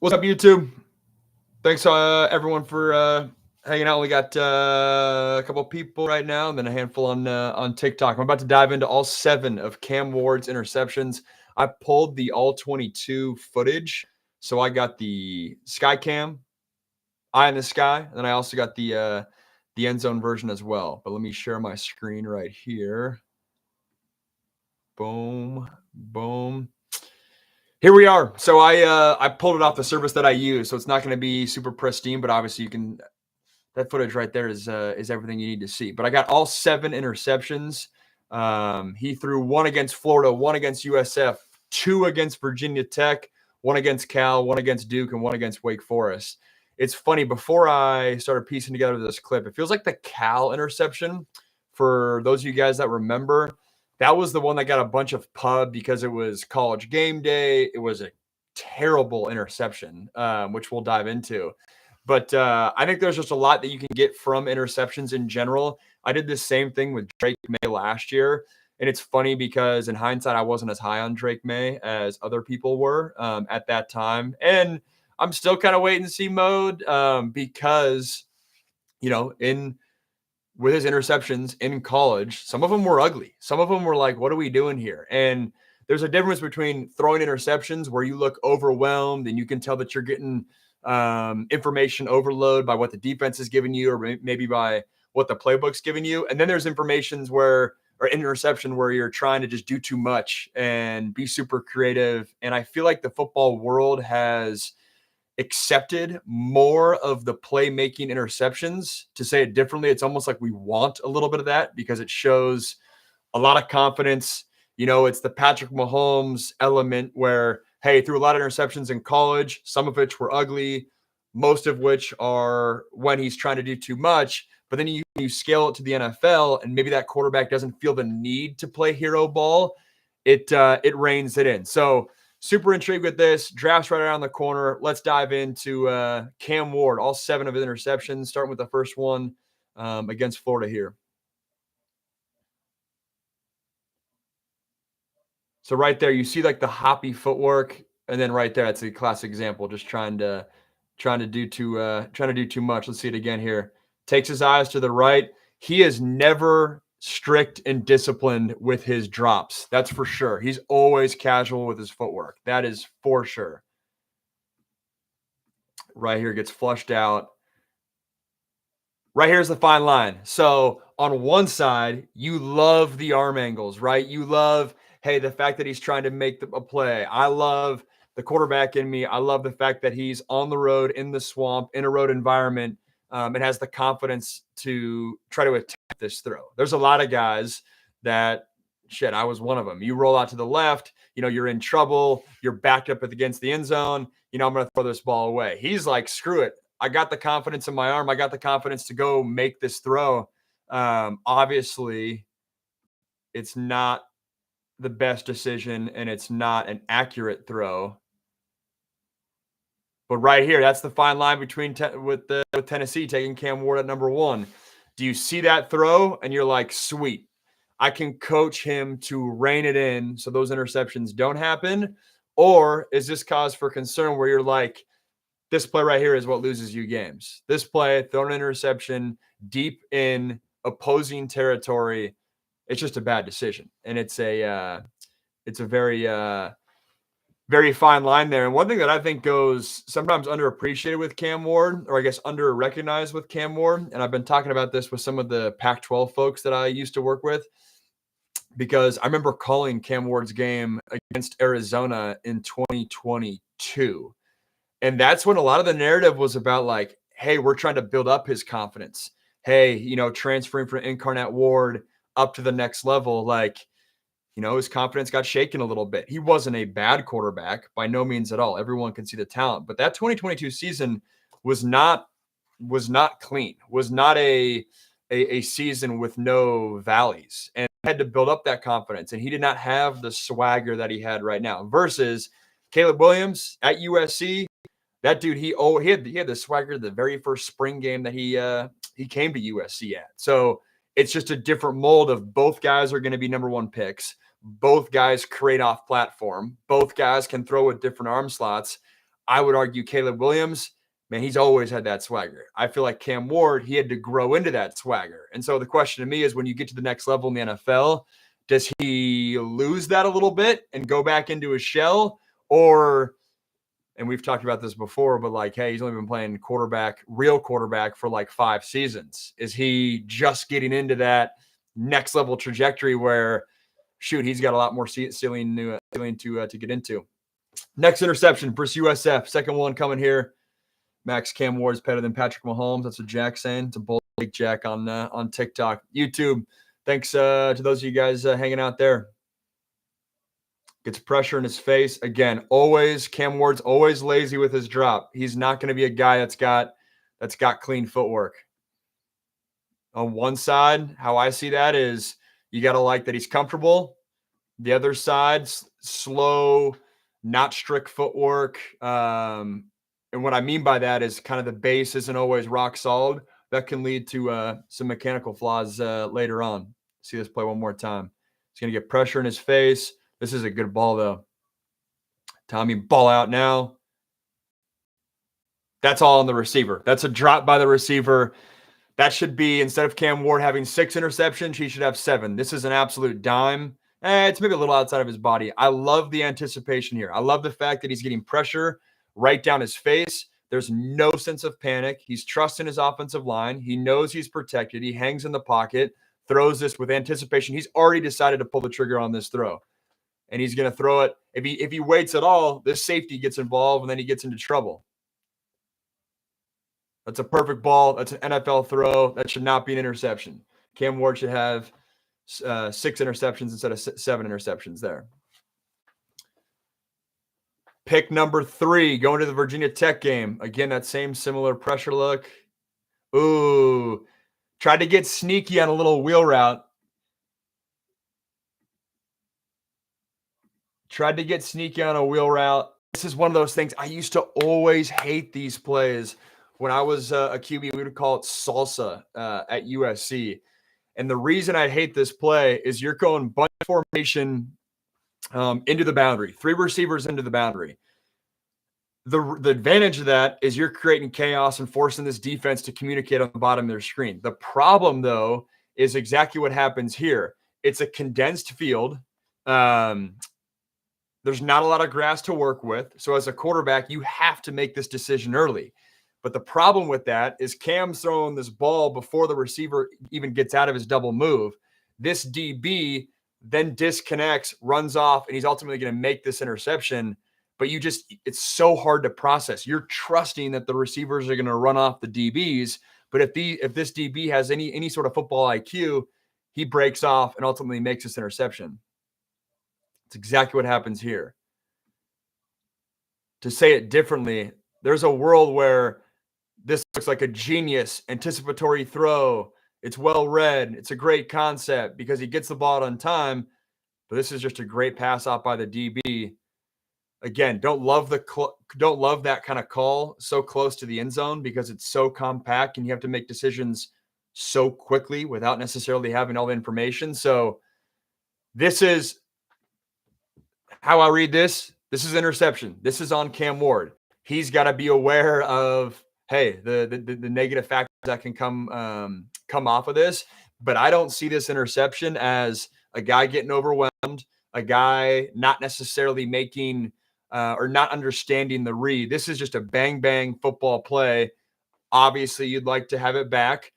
What's up, YouTube? Thanks, everyone, for hanging out. We got a couple people right now, and then a handful on TikTok. I'm about to dive into all 7 of Cam Ward's interceptions. I pulled the all 22 footage, so I got the sky cam, eye in the sky, and then I also got the end zone version as well. But let me share my screen right here. Boom, boom. Here we are. So I pulled it off the service that I use, so it's not going to be super pristine, but obviously you can. That footage right there is everything you need to see. But I got all 7 interceptions. He threw 1 against Florida, 1 against USF, 2 against Virginia Tech, 1 against Cal, 1 against Duke, and 1 against Wake Forest. It's funny, before I started piecing together this clip, it feels like the Cal interception, for those of you guys that remember, that was the one that got a bunch of pub because it was college game day. It was a terrible interception, which we'll dive into. But I think there's just a lot that you can get from interceptions in general. I did the same thing with Drake May last year. And it's funny because in hindsight, I wasn't as high on Drake May as other people were at that time. And I'm still kind of wait and see mode because, with his interceptions in college, some of them were ugly. Some of them were like, what are we doing here? And there's a difference between throwing interceptions where you look overwhelmed and you can tell that you're getting information overload by what the defense is giving you, or maybe by what the playbook's giving you. And then there's interception where you're trying to just do too much and be super creative. And I feel like the football world has accepted more of the playmaking interceptions. To say it differently, it's almost like we want a little bit of that because it shows a lot of confidence. It's the Patrick Mahomes element where, hey, threw a lot of interceptions in college, some of which were ugly, most of which are when he's trying to do too much. But then you scale it to the NFL, and maybe that quarterback doesn't feel the need to play hero ball. It reins it in. So super intrigued with this. Draft's right around the corner. Let's dive into Cam Ward, all 7 of his interceptions, starting with the first one against Florida here. So right there, you see like the hoppy footwork, and then right there, that's a classic example, just trying to do too much. Let's see it again here. Takes his eyes to the right. He is never strict and disciplined with his drops. That's for sure. He's always casual with his footwork. That is for sure. Right here gets flushed out. Right here's the fine line. So on one side, you love the arm angles, right? You love, hey, the fact that he's trying to make a play. I love the quarterback in me. I love the fact that he's on the road, in the swamp, in a road environment, and has the confidence to try to attack this throw. There's a lot of guys that, I was one of them. You roll out to the left, you're in trouble. You're backed up against the end zone. I'm going to throw this ball away. He's like, screw it. I got the confidence in my arm. I got the confidence to go make this throw. Obviously, it's not the best decision, and it's not an accurate throw. But right here, that's the fine line between with Tennessee taking Cam Ward at number 1. Do you see that throw? And you're like, sweet. I can coach him to rein it in so those interceptions don't happen. Or is this cause for concern where you're like, this play right here is what loses you games. This play, thrown an interception deep in opposing territory, it's just a bad decision. And it's a very, very fine line there. And one thing that I think goes sometimes underappreciated with Cam Ward, or I guess under-recognized with Cam Ward, and I've been talking about this with some of the Pac-12 folks that I used to work with, because I remember calling Cam Ward's game against Arizona in 2022. And that's when a lot of the narrative was about like, hey, we're trying to build up his confidence. Hey, transferring from Incarnate Ward up to the next level, like, his confidence got shaken a little bit. He wasn't a bad quarterback by no means at all. Everyone can see the talent, but that 2022 season was not clean, was not a season with no valleys, and had to build up that confidence. And he did not have the swagger that he had right now versus Caleb Williams at USC. That dude, he had the swagger the very first spring game that he came to USC at. So it's just a different mold of both guys are going to be number 1 picks. Both guys create off platform. Both guys can throw with different arm slots. I would argue Caleb Williams, man, he's always had that swagger. I feel like Cam Ward, he had to grow into that swagger. And so the question to me is, when you get to the next level in the NFL, does he lose that a little bit and go back into his shell? Or, and we've talked about this before, but like, hey, he's only been playing real quarterback for like 5 seasons. Is he just getting into that next level trajectory where, shoot, he's got a lot more ceiling to get into? Next interception, versus USF. Second one coming here. Max, Cam Ward is better than Patrick Mahomes. That's what Jack's saying. It's a bold take, Jack, on TikTok. YouTube, thanks to those of you guys hanging out there. Gets pressure in his face. Again, Cam Ward's always lazy with his drop. He's not going to be a guy that's got clean footwork. On one side, how I see that is you got to like that he's comfortable. The other side, slow, not strict footwork. And what I mean by that is kind of the base isn't always rock solid. That can lead to some mechanical flaws later on. See this play one more time. He's going to get pressure in his face. This is a good ball, though. Tommy, ball out now. That's all on the receiver. That's a drop by the receiver. That should be, instead of Cam Ward having 6 interceptions, he should have 7. This is an absolute dime. It's maybe a little outside of his body. I love the anticipation here. I love the fact that he's getting pressure right down his face. There's no sense of panic. He's trusting his offensive line. He knows he's protected. He hangs in the pocket, throws this with anticipation. He's already decided to pull the trigger on this throw. And he's going to throw it. If he waits at all, this safety gets involved, and then he gets into trouble. That's a perfect ball. That's an NFL throw. That should not be an interception. Cam Ward should have 6 interceptions instead of 7 interceptions there. Pick number 3, going to the Virginia Tech game. Again, that same similar pressure look. Ooh, tried to get sneaky on a little wheel route. This is one of those things. I used to always hate these plays. When I was a QB, we would call it salsa at USC. And the reason I hate this play is you're going bunch formation into the boundary, 3 receivers into the boundary. The advantage of that is you're creating chaos and forcing this defense to communicate on the bottom of their screen. The problem, though, is exactly what happens here. It's a condensed field. There's not a lot of grass to work with. So as a quarterback, you have to make this decision early. But the problem with that is Cam's throwing this ball before the receiver even gets out of his double move. This DB then disconnects, runs off, and he's ultimately going to make this interception. But it's so hard to process. You're trusting that the receivers are going to run off the DBs. But if this DB has any sort of football IQ, he breaks off and ultimately makes this interception. It's exactly what happens here. To say it differently, there's a world where this looks like a genius anticipatory throw. It's well read. It's a great concept because he gets the ball on time. But this is just a great pass off by the DB. Again, don't love that kind of call so close to the end zone because it's so compact and you have to make decisions so quickly without necessarily having all the information. So this is how I read this. This is interception. This is on Cam Ward. He's got to be aware of, hey, the negative factors that can come off of this. But I don't see this interception as a guy getting overwhelmed, a guy not necessarily making or not understanding the read. This is just a bang football play. Obviously, you'd like to have it back,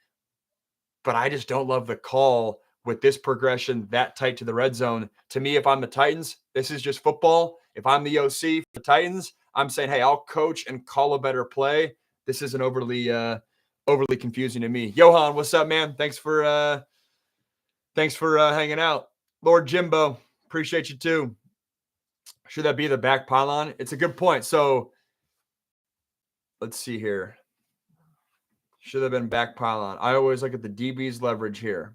but I just don't love the call with this progression that tight to the red zone. To me, if I'm the Titans, this is just football. If I'm the OC for the Titans, I'm saying, hey, I'll coach and call a better play. This isn't overly confusing to me. Johan, what's up, man? Thanks for hanging out. Lord Jimbo, appreciate you too. Should that be the back pylon? It's a good point. So let's see here. Should have been back pylon. I always look at the DB's leverage here.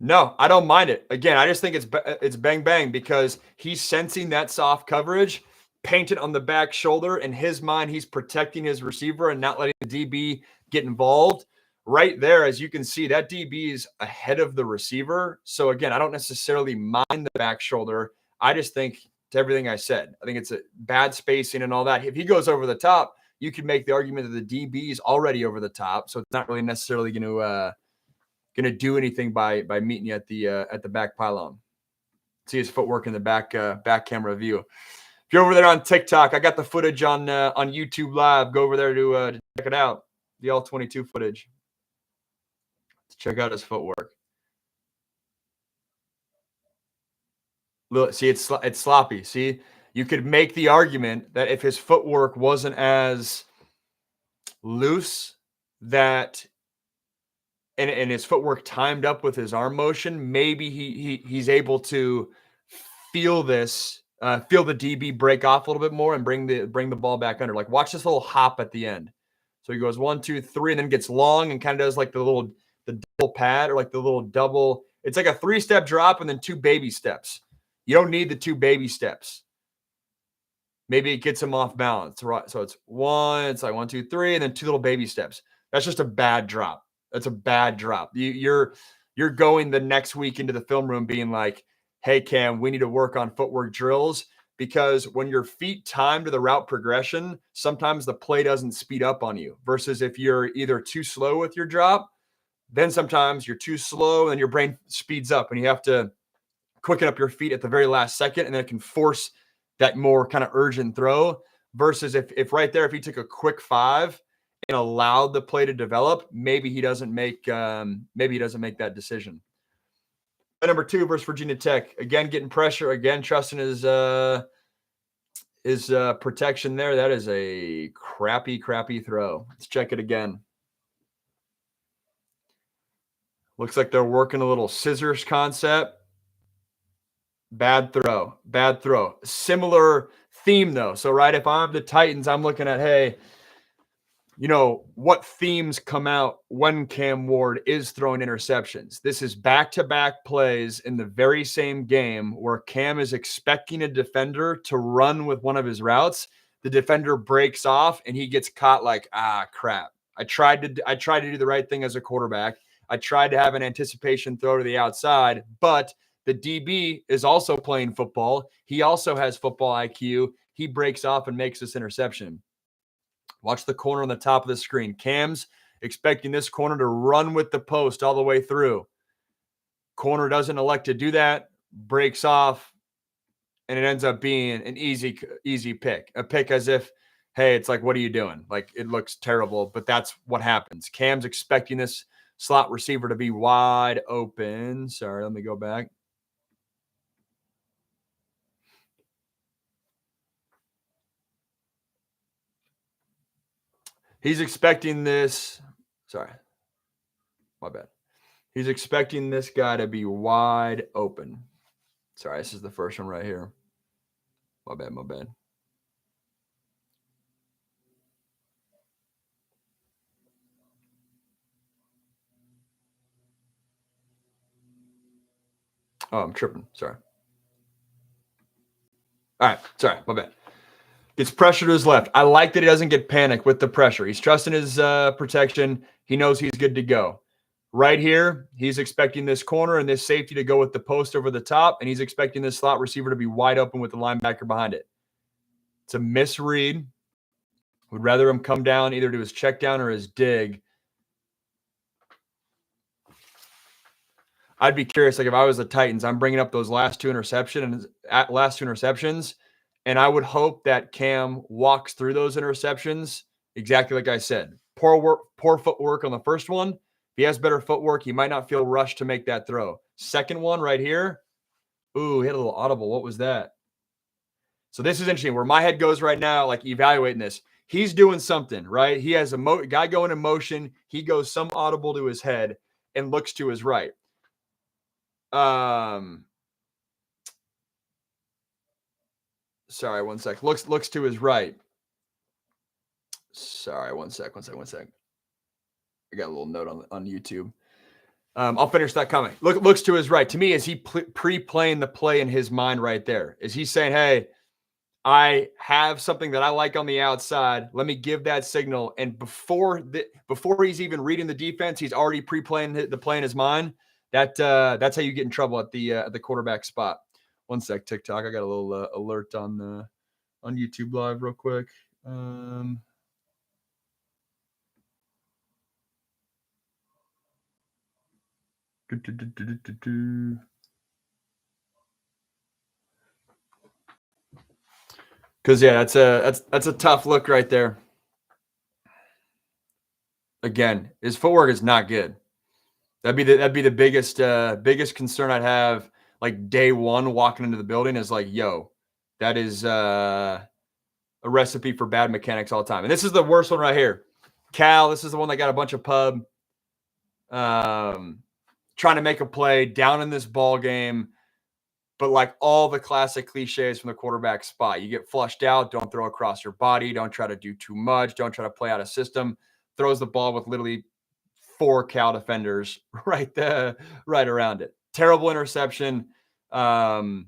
No, I don't mind it. Again, I just think it's bang because he's sensing that soft coverage, painted on the back shoulder. In his mind, he's protecting his receiver and not letting the DB get involved. Right there, as you can see, that DB is ahead of the receiver. So again, I don't necessarily mind the back shoulder. I just think to everything I said. I think it's a bad spacing and all that. If he goes over the top, you could make the argument that the DB is already over the top, so it's not really necessarily going to do anything by meeting you at the back pylon. See his footwork in the back camera view. If you're over there on TikTok, I got the footage on YouTube Live. Go over there to check it out. The all-22 footage. Let's check out his footwork. Look, see, it's sloppy. See, you could make the argument that if his footwork wasn't as loose, that and his footwork timed up with his arm motion, maybe he's able to feel this, feel the DB break off a little bit more and bring the ball back under. Like, watch this little hop at the end. So he goes 1, 2, 3, and then gets long and kind of does like the double pad, or like the little double. It's like a 3-step drop and then 2 baby steps. You don't need the 2 baby steps. Maybe it gets him off balance. Right? So it's like 1, 2, 3, and then 2 little baby steps. That's just a bad drop. That's a bad drop. You're going the next week into the film room being like, hey, Cam, we need to work on footwork drills, because when your feet time to the route progression, sometimes the play doesn't speed up on you, versus if you're either too slow with your drop, then sometimes you're too slow and your brain speeds up and you have to quicken up your feet at the very last second, and then it can force that more kind of urgent throw, versus if right there, if he took a quick 5 and allowed the play to develop, maybe he doesn't make that decision. Number 2 versus Virginia Tech, again getting pressure, again trusting his protection there. That is a crappy throw. Let's check it again. Looks like they're working a little scissors concept. Bad throw. Similar theme though. So right, if I'm the Titans, I'm looking at, hey, what themes come out when Cam Ward is throwing interceptions. This is back-to-back plays in the very same game where Cam is expecting a defender to run with one of his routes. The defender breaks off and he gets caught like, crap. I tried to do the right thing as a quarterback. I tried to have an anticipation throw to the outside, but the DB is also playing football. He also has football IQ. He breaks off and makes this interception. Watch the corner on the top of the screen. Cam's expecting this corner to run with the post all the way through. Corner doesn't elect to do that, breaks off, and it ends up being an easy pick. A pick as if, hey, it's like, what are you doing? Like, it looks terrible, but that's what happens. Cam's expecting this slot receiver to be wide open. Sorry, let me go back. He's expecting this. Sorry. My bad. He's expecting this guy to be wide open. Sorry, this is the first one right here. My bad. Oh, I'm tripping. Sorry. All right. Sorry. My bad. Gets pressure to his left. I like that he doesn't get panicked with the pressure. He's trusting his protection. He knows he's good to go. Right here, he's expecting this corner and this safety to go with the post over the top, and he's expecting this slot receiver to be wide open with the linebacker behind it. It's a misread. Would rather him come down either to his check down or his dig. I'd be curious, like if I was the Titans, I'm bringing up those last two interceptions, and I would hope that Cam walks through those interceptions exactly like I said. Poor footwork on the first one. If he has better footwork, he might not feel rushed to make that throw. Second one right here. Ooh, he had a little audible. What was that? So this is interesting. Where my head goes right now, like evaluating this. He's doing something, right? He has a guy going in motion. He goes some audible to his head and looks to his right. Sorry, one sec. Looks to his right. Sorry, one sec. I got a little note on YouTube. I'll finish that comment. Looks to his right. To me, is he pre-playing the play in his mind right there? Is he saying, hey, I have something that I like on the outside. Let me give that signal. And before he's even reading the defense, he's already pre-playing the play in his mind. That's how you get in trouble at the quarterback spot. One sec, TikTok. I got a little alert on YouTube Live real quick. Because yeah, that's a tough look right there. Again, his footwork is not good. That'd be the biggest concern I'd have like day one walking into the building is like, yo, that is a recipe for bad mechanics all the time. And this is the worst one right here. Cal, this is the one that got a bunch of pub trying to make a play down in this ball game. But like all the classic cliches from the quarterback spot, you get flushed out, don't throw across your body, don't try to do too much, don't try to play out a system, throws the ball with literally 4 Cal defenders right around it. Terrible interception. Again,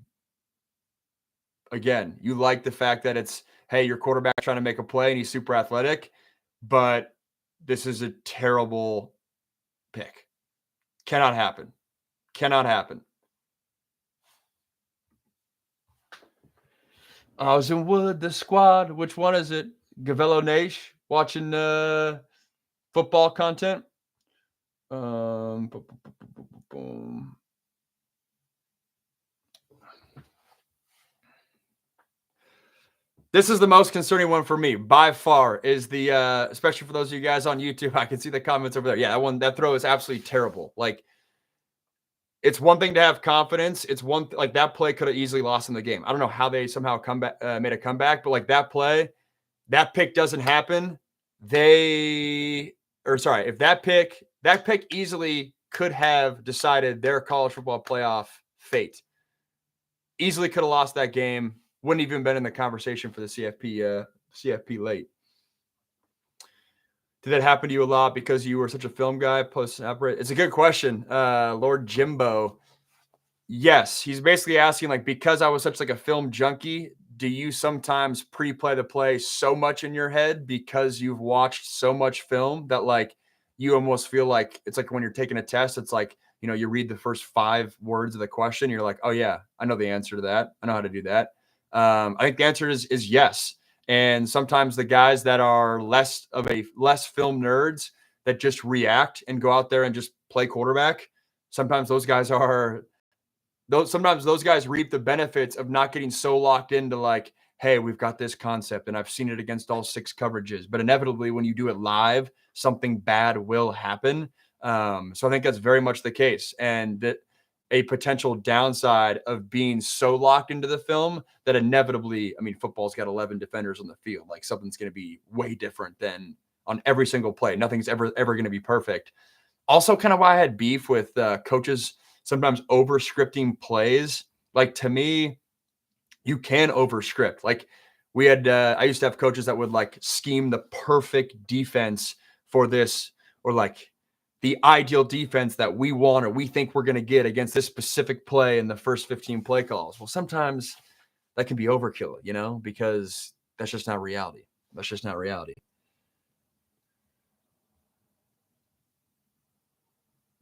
you like the fact that it's, hey, your quarterback trying to make a play and he's super athletic, but this is a terrible pick. Cannot happen. Cannot happen. I was in Wood, the squad. Which one is it? Gavello Nash watching football content. This is the most concerning one for me by far. Is the especially for those of you guys on YouTube, I can see the comments over there. Yeah, that throw is absolutely terrible. Like, it's one thing to have confidence. It's one like that play could have easily lost in the game. I don't know how they somehow made a comeback, but like that play, that pick doesn't happen. If that pick easily could have decided their college football playoff fate. Easily could have lost that game. Wouldn't even been in the conversation for the CFP late. Did that happen to you a lot because you were such a film guy post-operate? It's a good question. Lord Jimbo. Yes, he's basically asking, like, because I was such like a film junkie, do you sometimes pre-play the play so much in your head because you've watched so much film that like you almost feel like it's like when you're taking a test, it's like, you know, you read the first 5 words of the question, you're like, oh yeah, I know the answer to that. I know how to do that. I think the answer is yes. And sometimes the guys that are less film nerds that just react and go out there and just play quarterback, sometimes those guys reap the benefits of not getting so locked into like, hey, we've got this concept and I've seen it against all 6 coverages. But inevitably, when you do it live, something bad will happen. So I think that's very much the case. And that a potential downside of being so locked into the film that inevitably, I mean, football's got 11 defenders on the field. Like something's going to be way different than on every single play. Nothing's ever going to be perfect. Also, kind of why I had beef with coaches sometimes over scripting plays. Like, to me, you can over script. Like, I used to have coaches that would like scheme the perfect defense for this, or like the ideal defense that we want or we think we're going to get against this specific play in the first 15 play calls. Well, sometimes that can be overkill, you know, because that's just not reality. That's just not reality.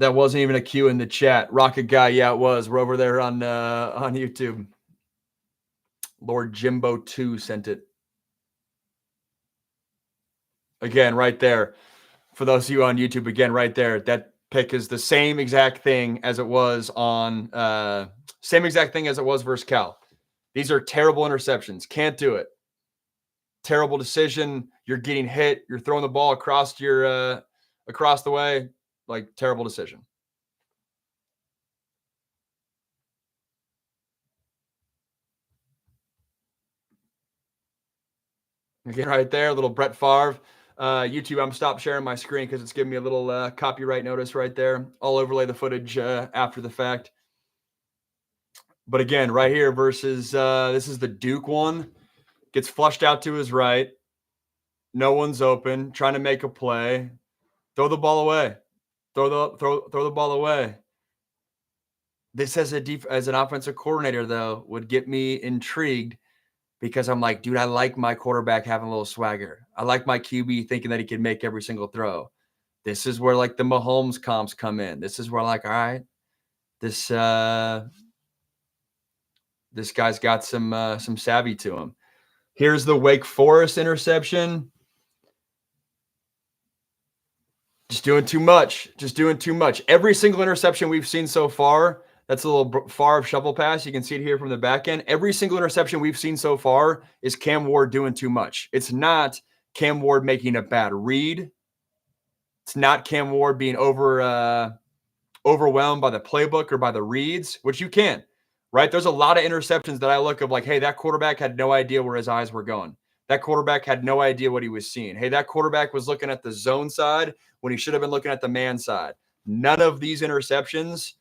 That wasn't even a cue in the chat. Rocket Guy, yeah, it was. We're over there on YouTube. Lord Jimbo 2 sent it. Again, right there. For those of you on YouTube, again, right there. That pick is the same exact thing as it was on versus Cal. These are terrible interceptions. Can't do it. Terrible decision. You're getting hit. You're throwing the ball across the way. Like, terrible decision. Again, right there, a little Brett Favre. YouTube, I'm stop sharing my screen because it's giving me a little copyright notice right there. I'll overlay the footage after the fact. But again, right here versus this is the Duke one. Gets flushed out to his right. No one's open. Trying to make a play. Throw the ball away. Throw the ball away. This as an offensive coordinator, though, would get me intrigued because I'm like, dude, I like my quarterback having a little swagger. I like my QB thinking that he can make every single throw. This is where like the Mahomes comps come in. This is where like, all right, this This guy's got some savvy to him. Here's the Wake Forest interception. Just doing too much. Just doing too much. Every single interception we've seen so far, that's a little far of shovel pass. You can see it here from the back end. Every single interception we've seen so far is Cam Ward doing too much. It's not Cam Ward making a bad read. It's not Cam Ward being overwhelmed by the playbook or by the reads, which you can, right? There's a lot of interceptions that I look of like, hey, that quarterback had no idea where his eyes were going. That quarterback had no idea what he was seeing. Hey, that quarterback was looking at the zone side when he should have been looking at the man side. None of these interceptions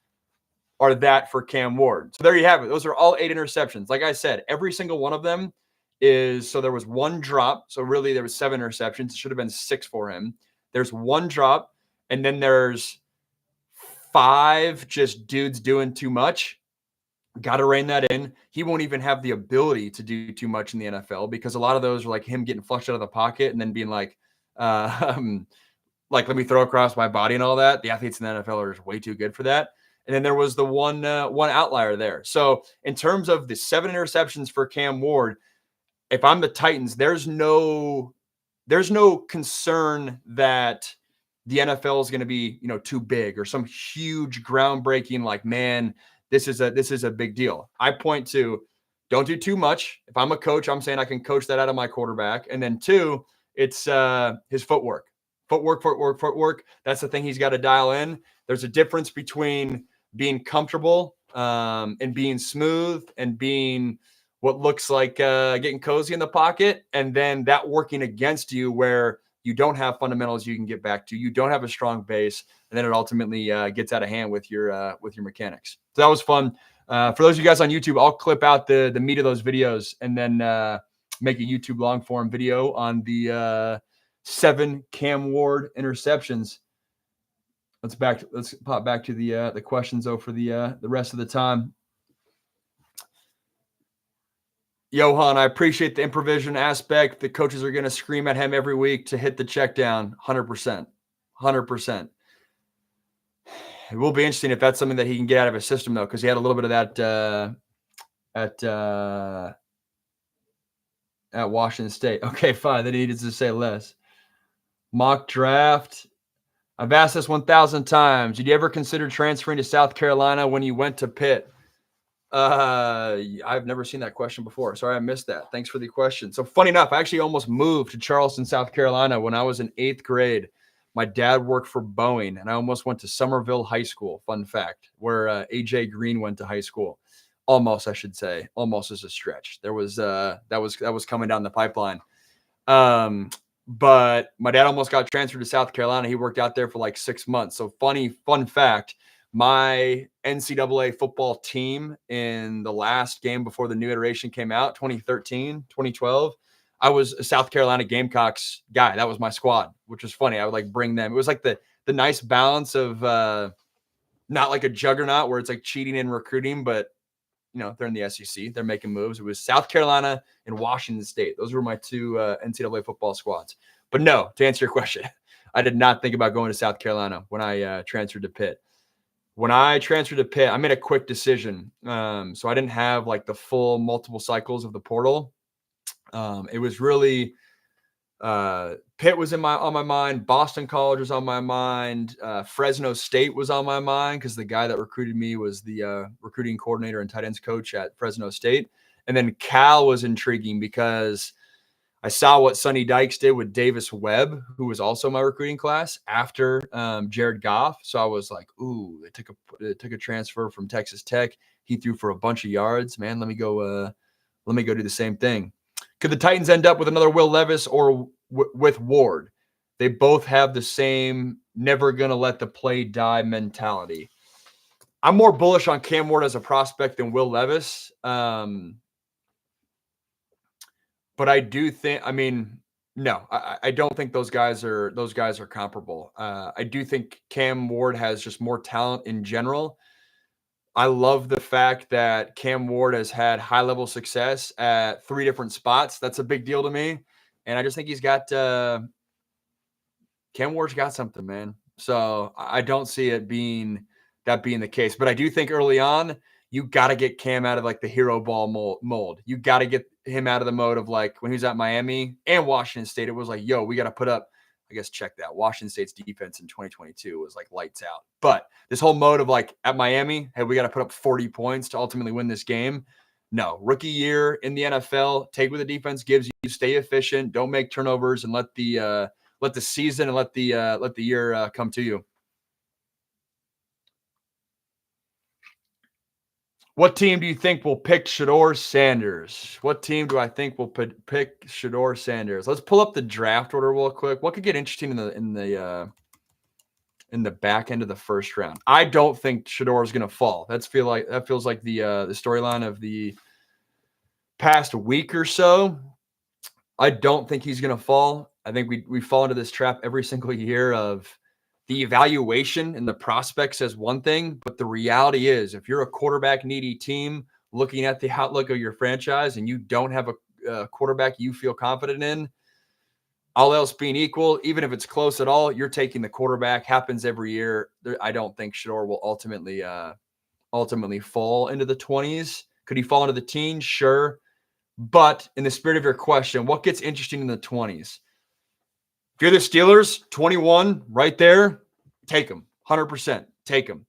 are that for Cam Ward. So there you have it. Those are all 8 interceptions. Like I said, every single one of them is, so there was 1 drop. So really there was 7 interceptions. It should have been 6 for him. There's 1 drop, and then there's 5 just dudes doing too much. Got to rein that in. He won't even have the ability to do too much in the NFL because a lot of those are like him getting flushed out of the pocket and then being like let me throw across my body and all that. The athletes in the NFL are just way too good for that. And then there was the one outlier there. So in terms of the 7 interceptions for Cam Ward, if I'm the Titans, there's no concern that the NFL is going to be, too big or some huge groundbreaking, like, man, this is a big deal. I point to, don't do too much. If I'm a coach, I'm saying I can coach that out of my quarterback. And then 2, it's his footwork. Footwork. That's the thing he's got to dial in. There's a difference between being comfortable and being smooth and being what looks like getting cozy in the pocket, and then that working against you where you don't have fundamentals you can get back to, you don't have a strong base, and then it ultimately gets out of hand with your mechanics. So that was fun. For those of you guys on YouTube, I'll clip out the meat of those videos and then make a YouTube long form video on the 7 Cam Ward interceptions. Let's pop back to the questions though for the rest of the time. Johan, I appreciate the improvisation aspect. The coaches are going to scream at him every week to hit the check down. 100%. 100%. It will be interesting if that's something that he can get out of his system, though, because he had a little bit of that at Washington State. Okay, fine. Then he needed to say less. Mock draft. I've asked this 1,000 times. Did you ever consider transferring to South Carolina when you went to Pitt? I've never seen that question before. Sorry, I missed that. Thanks for the question. So funny enough, I actually almost moved to Charleston, South Carolina when I was in 8th grade. My dad worked for Boeing, and I almost went to Somerville High School. Fun fact, where AJ Green went to high school. Almost, I should say. Almost is a stretch. There was that was coming down the pipeline. But my dad almost got transferred to South Carolina. He worked out there for like 6 months. So fun fact. My NCAA football team in the last game before the new iteration came out, 2013, 2012, I was a South Carolina Gamecocks guy. That was my squad, which was funny. I would like bring them. It was like the nice balance of not like a juggernaut where it's like cheating and recruiting, but they're in the SEC. They're making moves. It was South Carolina and Washington State. Those were my 2 NCAA football squads. But no, to answer your question, I did not think about going to South Carolina when I transferred to Pitt. When I transferred to Pitt, I made a quick decision. So I didn't have like the full multiple cycles of the portal. It was really Pitt was on my mind. Boston College was on my mind. Fresno State was on my mind because the guy that recruited me was the recruiting coordinator and tight ends coach at Fresno State. And then Cal was intriguing because I saw what Sonny Dykes did with Davis Webb, who was also my recruiting class after Jared Goff. So I was like, ooh, they took a transfer from Texas Tech. He threw for a bunch of yards. Man, let me go do the same thing. Could the Titans end up with another Will Levis or with Ward? They both have the same never gonna let the play die mentality. I'm more bullish on Cam Ward as a prospect than Will Levis. But I do think, no, I don't think those guys are comparable. I do think Cam Ward has just more talent in general. I love the fact that Cam Ward has had high-level success at 3 different spots. That's a big deal to me. And I just think he's got Cam Ward's got something, man. So I don't see it being the case. But I do think early on, you got to get Cam out of like the hero ball mold. You got to get him out of the mode of like when he was at Miami and Washington State. It was like, yo, we got to put up. I guess check that. Washington State's defense in 2022 was like lights out. But this whole mode of like at Miami, hey, we got to put up 40 points to ultimately win this game. No, rookie year in the NFL, take what the defense gives you, stay efficient, don't make turnovers, and let the season and let the year come to you. What team do you think will pick Shedeur Sanders? What team do I think will pick Shedeur Sanders? Let's pull up the draft order real quick. What could get interesting in the back end of the first round? I don't think Shedeur is going to fall. That feels like the storyline of the past week or so. I don't think he's going to fall. I think we fall into this trap every single year of the evaluation and the prospect says one thing, but the reality is if you're a quarterback needy team looking at the outlook of your franchise and you don't have a quarterback you feel confident in, all else being equal, even if it's close at all, you're taking the quarterback. Happens every year. I don't think Shedeur will ultimately fall into the 20s. Could he fall into the teens? Sure. But in the spirit of your question, what gets interesting in the 20s? If you're the Steelers, 21 right there, take them. 100% take them.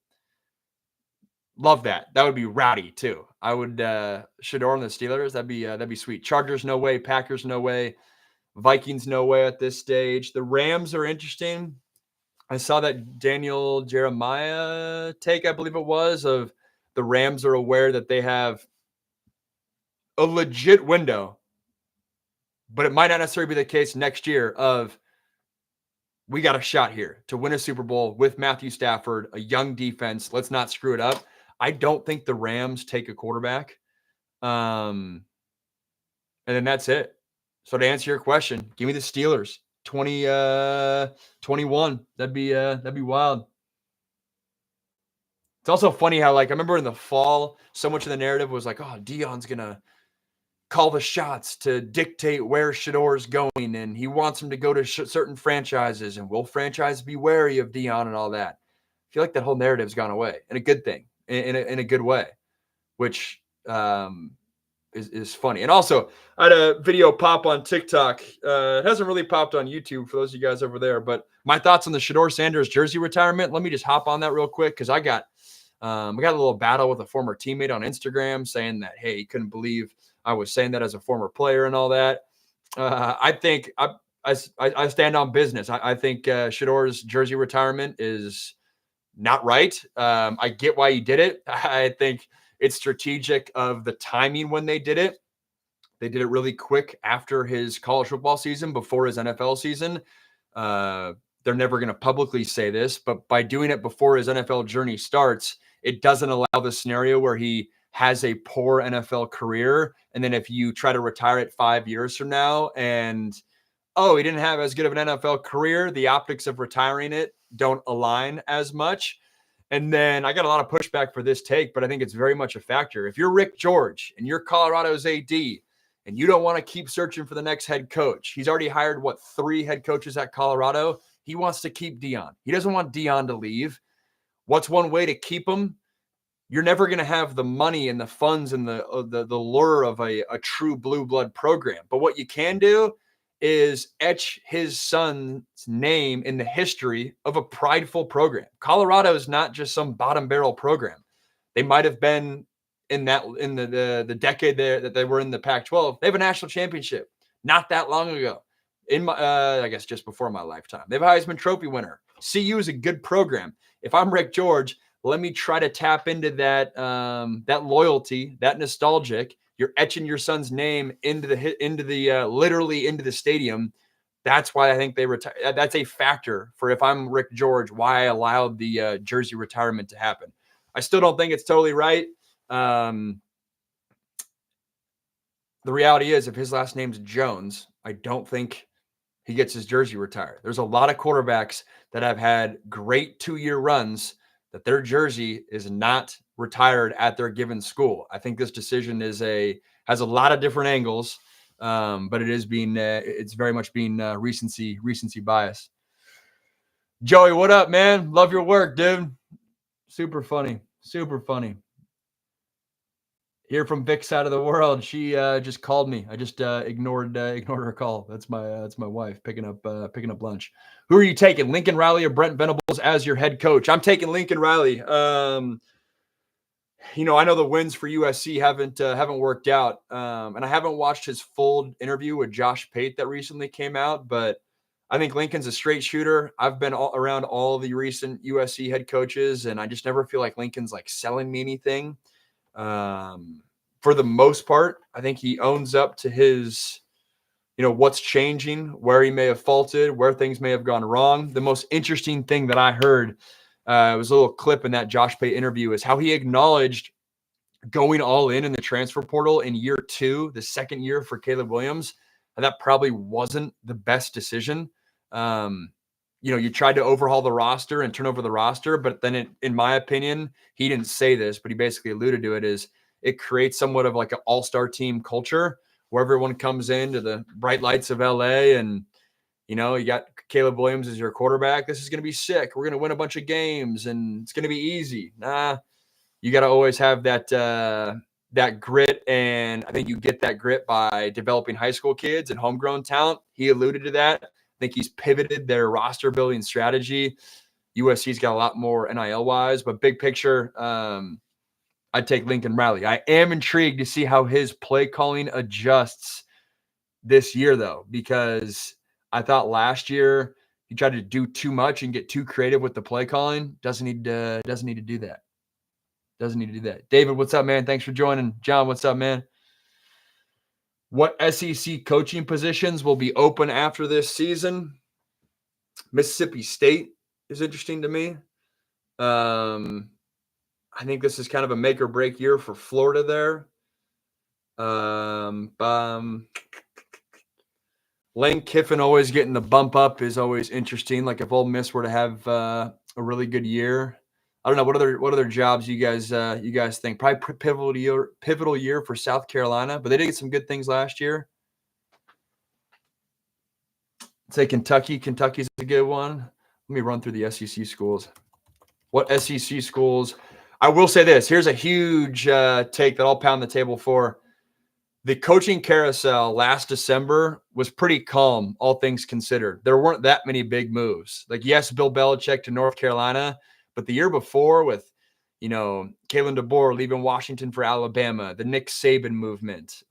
Love that. That would be rowdy too. I would Shedeur and the Steelers. That'd be sweet. Chargers, no way. Packers, no way. Vikings, no way at this stage. The Rams are interesting. I saw that Daniel Jeremiah take, I believe it was, of the Rams are aware that they have a legit window, but it might not necessarily be the case next year of we got a shot here to win a Super Bowl with Matthew Stafford, a young defense. Let's not screw it up. I don't think the Rams take a quarterback. And then that's it. So to answer your question, give me the Steelers. 21. That'd be wild. It's also funny how, like, I remember in the fall, so much of the narrative was like, oh, Deion's gonna call the shots to dictate where Shedeur's going, and he wants him to go to certain franchises, and will franchise be wary of Deion and all that. I feel like that whole narrative's gone away, and a good thing, in a good way, which is funny. And also, I had a video pop on TikTok. It hasn't really popped on YouTube for those of you guys over there, but my thoughts on the Shedeur Sanders jersey retirement. Let me just hop on that real quick because I got a little battle with a former teammate on Instagram saying that, hey, he couldn't believe I was saying that as a former player and all that. I think I stand on business. I think Shedeur's jersey retirement is not right. I get why he did it. I think it's strategic of the timing when they did it. They did it really quick after his college football season, before his NFL season. They're never going to publicly say this, but by doing it before his NFL journey starts, it doesn't allow the scenario where he has a poor NFL career. And then if you try to retire it 5 years from now and, oh, he didn't have as good of an NFL career, the optics of retiring it don't align as much. And then I got a lot of pushback for this take, but I think it's very much a factor. If you're Rick George and you're Colorado's AD and you don't want to keep searching for the next head coach, he's already hired, 3 head coaches at Colorado. He wants to keep Deion. He doesn't want Deion to leave. What's one way to keep him? You're never going to have the money and the funds and the lure of a true blue blood program. But what you can do is etch his son's name in the history of a prideful program. Colorado is not just some bottom barrel program. They might have been in the decade there that they were in the Pac-12. They have a national championship not that long ago. In my, I guess just before my lifetime. They have a Heisman Trophy winner. CU is a good program. If I'm Rick George, let me try to tap into that loyalty, that nostalgic. You're etching your son's name into the literally into the stadium. That's why I think they retire. That's a factor for, if I'm Rick George, why I allowed the jersey retirement to happen. I still don't think it's totally right. The reality is, if his last name's Jones, I don't think he gets his jersey retired. There's a lot of quarterbacks that have had great 2-year runs that their jersey is not retired at their given school. I think this decision has a lot of different angles, but it's very much being recency bias. Joey, what up, man? Love your work, dude. Super funny. Here from Vic's side of the world, she just called me. I just ignored her call. That's my wife picking up lunch. Who are you taking, Lincoln Riley or Brent Venables as your head coach? I'm taking Lincoln Riley. I know the wins for USC haven't worked out, and I haven't watched his full interview with Josh Pate that recently came out, but I think Lincoln's a straight shooter. I've been around all the recent USC head coaches, and I just never feel like Lincoln's like selling me anything. For the most part, I think he owns up to his, what's changing, where he may have faulted, where things may have gone wrong. The most interesting thing that I heard was a little clip in that Josh Pate interview is how he acknowledged going all in the transfer portal in year 2, the second year for Caleb Williams. And that probably wasn't the best decision. You tried to overhaul the roster and turn over the roster, but then in my opinion, he didn't say this, but he basically alluded to it, is it creates somewhat of like an all-star team culture where everyone comes into the bright lights of LA and, you got Caleb Williams as your quarterback. This is going to be sick. We're going to win a bunch of games and it's going to be easy. Nah, you got to always have that grit, and I think you get that grit by developing high school kids and homegrown talent. He alluded to that. I think he's pivoted their roster building strategy. USC's got a lot more NIL wise, but big picture, I'd take Lincoln Riley. I am intrigued to see how his play calling adjusts this year, though, because I thought last year he tried to do too much and get too creative with the play calling. Doesn't need to do that. Doesn't need to do that. David, what's up, man? Thanks for joining. John, what's up, man? What SEC coaching positions will be open after this season? Mississippi State is interesting to me. I think this is kind of a make or break year for Florida there. Lane Kiffin always getting the bump up is always interesting. Like if Ole Miss were to have a really good year, I don't know what other jobs you guys think. Probably pivotal year for South Carolina, but they did get some good things last year. Say Kentucky. Kentucky's a good one. Let me run through the SEC schools. What SEC schools? I will say this. Here's a huge take that I'll pound the table for. The coaching carousel last December was pretty calm, all things considered. There weren't that many big moves. Like, yes, Bill Belichick to North Carolina, but the year before with, Kalen DeBoer leaving Washington for Alabama, the Nick Saban movement,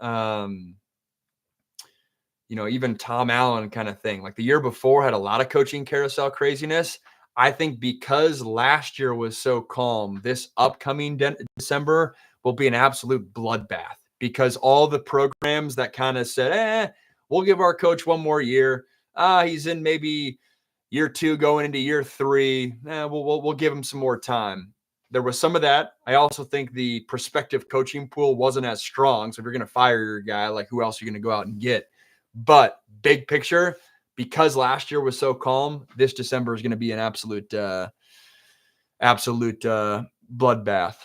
even Tom Allen kind of thing. Like the year before had a lot of coaching carousel craziness. I think because last year was so calm, this upcoming December will be an absolute bloodbath. Because all the programs that kind of said, we'll give our coach one more year. He's in maybe year 2 going into year 3. We'll give him some more time. There was some of that. I also think the prospective coaching pool wasn't as strong. So if you're going to fire your guy, like who else are you going to go out and get? But big picture, because last year was so calm, this December is going to be an absolute bloodbath.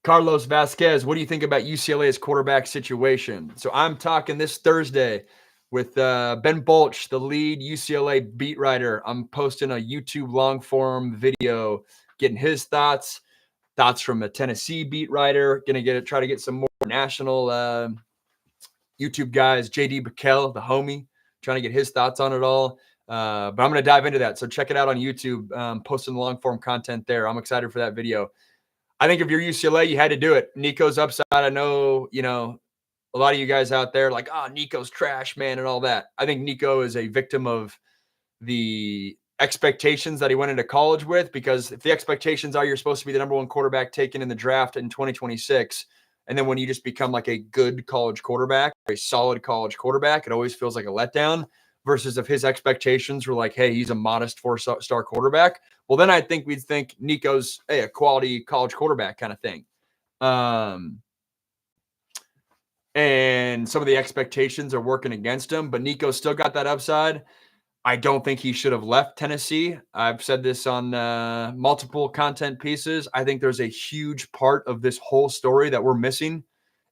Carlos Vasquez, what do you think about UCLA's quarterback situation? So I'm talking this Thursday with Ben Bolch, the lead UCLA beat writer. I'm posting a YouTube long form video, getting his thoughts from a Tennessee beat writer. Going to try to get some more national YouTube guys. JD Bukel, the homie, trying to get his thoughts on it all. But I'm going to dive into that. So check it out on YouTube. Posting long form content there. I'm excited for that video. I think if you're UCLA, you had to do it. Nico's upside. I know, a lot of you guys out there like, Nico's trash, man, and all that. I think Nico is a victim of the expectations that he went into college with, because if the expectations are you're supposed to be the number 1 quarterback taken in the draft in 2026, and then when you just become like a good college quarterback, a solid college quarterback, it always feels like a letdown. Versus if his expectations were like, hey, he's a modest 4-star quarterback, well, then I think we'd think Nico's a quality college quarterback kind of thing. And some of the expectations are working against him, but Nico's still got that upside. I don't think he should have left Tennessee. I've said this on multiple content pieces. I think there's a huge part of this whole story that we're missing.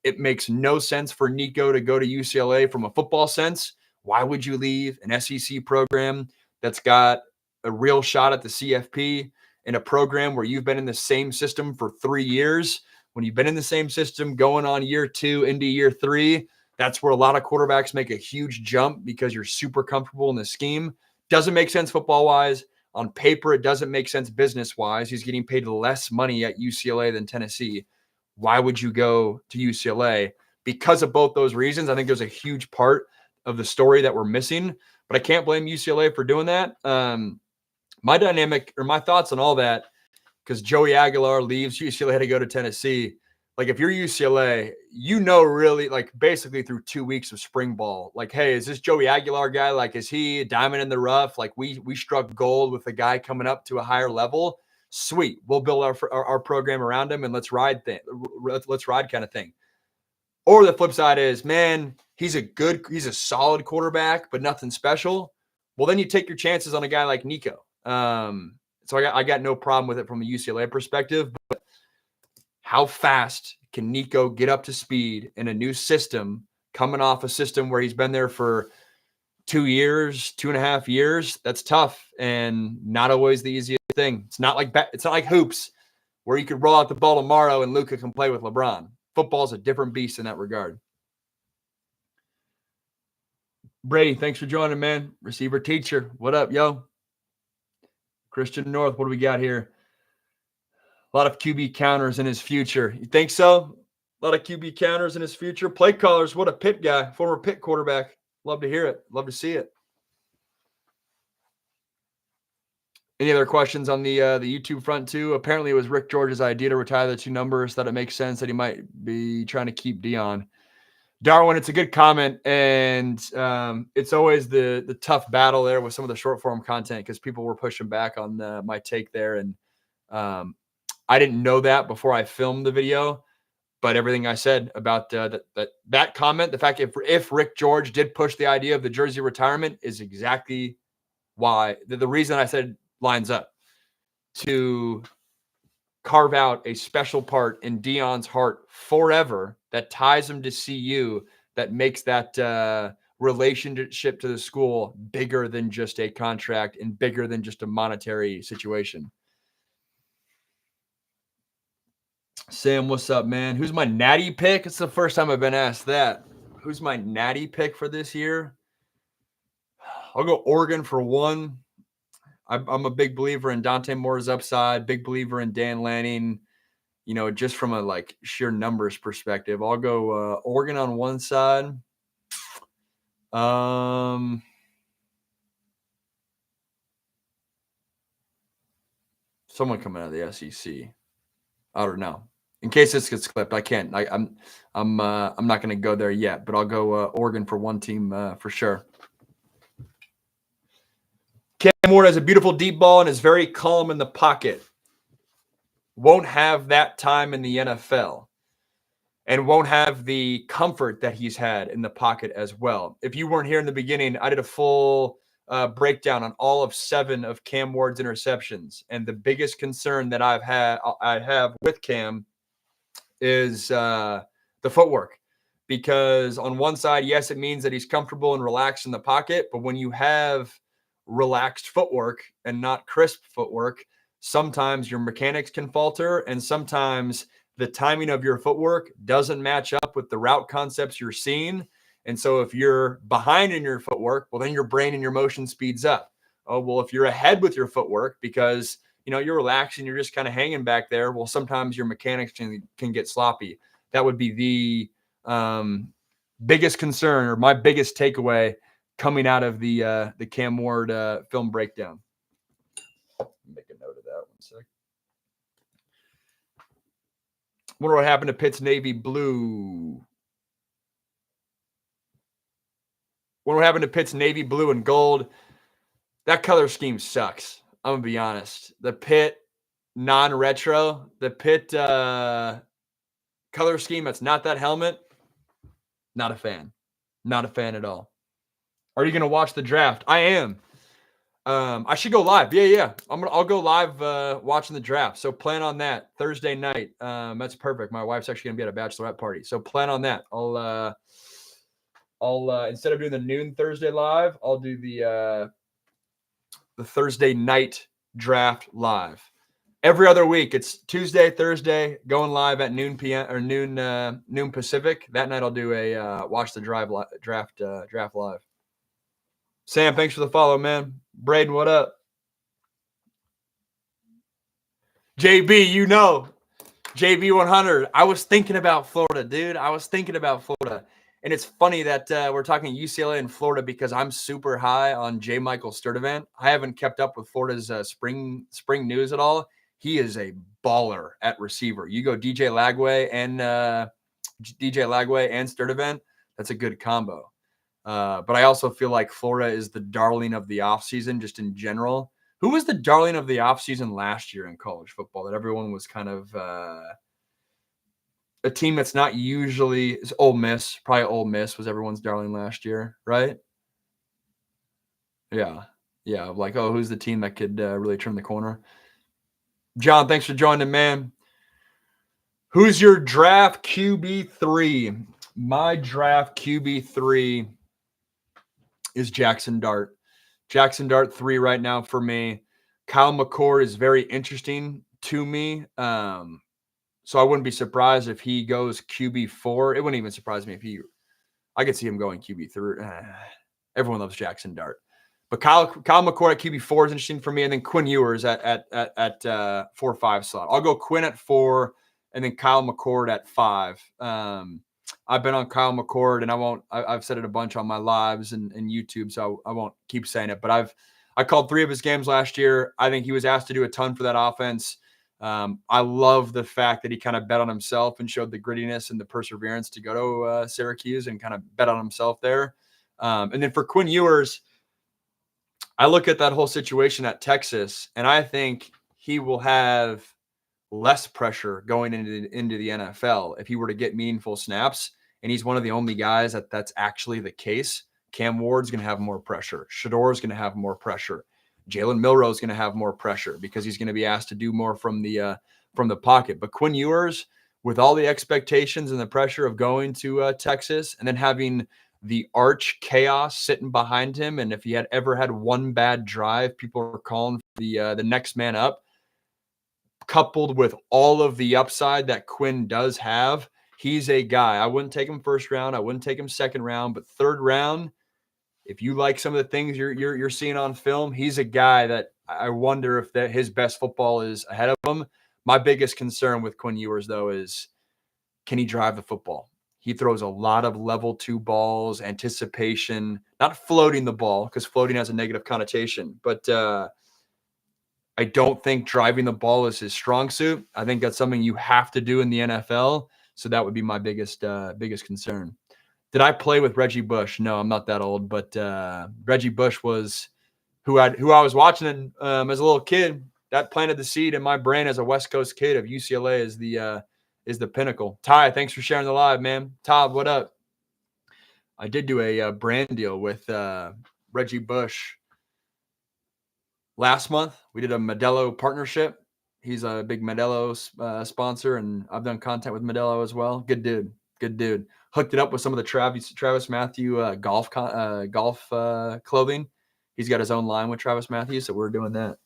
It makes no sense for Nico to go to UCLA from a football sense. Why would you leave an SEC program that's got a real shot at the CFP in a program where you've been in the same system for 3 years When you've been in the same system going on year 2 into year 3, that's where a lot of quarterbacks make a huge jump because you're super comfortable in the scheme. Doesn't make sense football-wise. On paper, it doesn't make sense business-wise. He's getting paid less money at UCLA than Tennessee. Why would you go to UCLA? Because of both those reasons, I think there's a huge part of the story that we're missing. But I can't blame UCLA for doing that. My dynamic or my thoughts on all that, because Joey Aguilar leaves UCLA to go to Tennessee. Like, if you're UCLA, really, like, basically through 2 weeks of spring ball, like, hey, is this Joey Aguilar guy? Like, is he a diamond in the rough? Like, we struck gold with a guy coming up to a higher level. Sweet. We'll build our program around him and let's ride kind of thing. Or the flip side is, man, he's a solid quarterback, but nothing special. Well, then you take your chances on a guy like Nico. So I got no problem with it from a UCLA perspective. But how fast can Nico get up to speed in a new system, coming off a system where he's been there for 2 years, 2.5 years? That's tough and not always the easiest thing. It's not like hoops where you could roll out the ball tomorrow and Luka can play with LeBron. Football's a different beast in that regard. Brady, thanks for joining, man. Receiver teacher. What up, yo? Christian North, what do we got here? A lot of QB counters in his future. You think so? A lot of QB counters in his future. Play callers, what a Pitt guy, former Pitt quarterback. Love to hear it. Love to see it. Any other questions on the YouTube front too? Apparently it was Rick George's idea to retire the 2 numbers, that it makes sense that he might be trying to keep Dion. Darwin, it's a good comment, and it's always the tough battle there with some of the short form content because people were pushing back on my take there, and I didn't know that before I filmed the video, but everything I said about that comment, the fact if Rick George did push the idea of the jersey retirement, is exactly why the reason I said lines up to carve out a special part in Dion's heart forever that ties him to CU, that makes that relationship to the school bigger than just a contract and bigger than just a monetary situation. Sam, what's up, man? Who's my natty pick? It's the first time I've been asked that. Who's my natty pick for this year? I'll go Oregon for 1. I'm a big believer in Dante Moore's upside, big believer in Dan Lanning, just from a sheer numbers perspective. I'll go Oregon on one side. Someone coming out of the SEC. I don't know. In case this gets clipped, I can't. I'm not going to go there yet, but I'll go Oregon for 1 team for sure. Cam Ward has a beautiful deep ball and is very calm in the pocket. Won't have that time in the NFL and won't have the comfort that he's had in the pocket as well. If you weren't here in the beginning, I did a full breakdown on all of 7 of Cam Ward's interceptions. And the biggest concern that I have with Cam is the footwork. Because on one side, yes, it means that he's comfortable and relaxed in the pocket. But when you have relaxed footwork and not crisp footwork, sometimes your mechanics can falter, and sometimes the timing of your footwork doesn't match up with the route concepts you're seeing. And so if you're behind in your footwork, well, then your brain and your motion speeds up. Oh, well, if you're ahead with your footwork because you're relaxing, you're just kind of hanging back there, well, sometimes your mechanics can get sloppy. That would be the biggest concern, or my biggest takeaway coming out of the Cam Ward film breakdown. Make a note of that 1 sec. Wonder what happened to Pitt's navy blue. Wonder what happened to Pitt's navy blue and gold. That color scheme sucks. I'm gonna be honest. The Pitt non-retro, the Pitt color scheme that's not that helmet. Not a fan. Not a fan at all. Are you gonna watch the draft? I am. I should go live. Yeah. I'll go live watching the draft. So plan on that Thursday night. That's perfect. My wife's actually gonna be at a bachelorette party, so plan on that. I'll instead of doing the noon Thursday live, I'll do the Thursday night draft live. Every other week. It's Tuesday, Thursday, going live at noon p.m. or noon Pacific. That night I'll do a watch the draft live. Sam, thanks for the follow, man. Braden, what up? JB, JB 100. I was thinking about Florida, dude. I was thinking about Florida. And it's funny that we're talking UCLA and Florida because I'm super high on J. Michael Sturdivant. I haven't kept up with Florida's spring news at all. He is a baller at receiver. You go DJ Lagway and Sturdivant. That's a good combo. But I also feel like Florida is the darling of the offseason just in general. Who was the darling of the offseason last year in college football that everyone was kind of a team that's not usually is Ole Miss. Probably Ole Miss was everyone's darling last year, right? Yeah. Yeah. Like, oh, who's the team that could really turn the corner? John, thanks for joining, man. Who's your draft QB3? My draft QB3 is Jackson Dart. Jackson Dart 3 right now for me. Kyle McCord is very interesting to me. So I wouldn't be surprised if he goes QB4. It wouldn't even surprise me if I could see him going QB3. Everyone loves Jackson Dart. But Kyle McCord at QB4 is interesting for me. And then Quinn Ewers at 4-5 slot. I'll go Quinn at 4 and then Kyle McCord at 5. I've been on Kyle McCord, and I've said it a bunch on my lives and YouTube, so I won't keep saying it. But I called 3 of his games last year. I think he was asked to do a ton for that offense. I love the fact that he kind of bet on himself and showed the grittiness and the perseverance to go to Syracuse and kind of bet on himself there. And then for Quinn Ewers, I look at that whole situation at Texas, and I think he will have less pressure going into the NFL if he were to get meaningful snaps. And he's one of the only guys that's actually the case. Cam Ward's going to have more pressure. Shador's going to have more pressure. Jalen Milroe's going to have more pressure because he's going to be asked to do more from the pocket. But Quinn Ewers, with all the expectations and the pressure of going to Texas and then having the arch chaos sitting behind him, and if he had ever had one bad drive, people are calling for the next man up, coupled with all of the upside that Quinn does have, he's a guy. I wouldn't take him first round. I wouldn't take him second round, but third round, if you like some of the things you're seeing on film, he's a guy that I wonder if his best football is ahead of him. My biggest concern with Quinn Ewers, though, is can he drive the football? He throws a lot of level 2 balls, anticipation, not floating the ball because floating has a negative connotation, but I don't think driving the ball is his strong suit. I think that's something you have to do in the NFL. So that would be my biggest concern. Did I play with Reggie Bush? No, I'm not that old, but Reggie Bush was who I was watching as a little kid. That planted the seed in my brain as a West Coast kid of UCLA is the pinnacle. Ty, thanks for sharing the live, man. Todd, what up? I did do a brand deal with Reggie Bush last month. We did a Modelo partnership. He's a big Modelo sponsor, and I've done content with Modelo as well. Good dude. Hooked it up with some of the Travis Matthew golf clothing. He's got his own line with Travis Matthew, so we're doing that.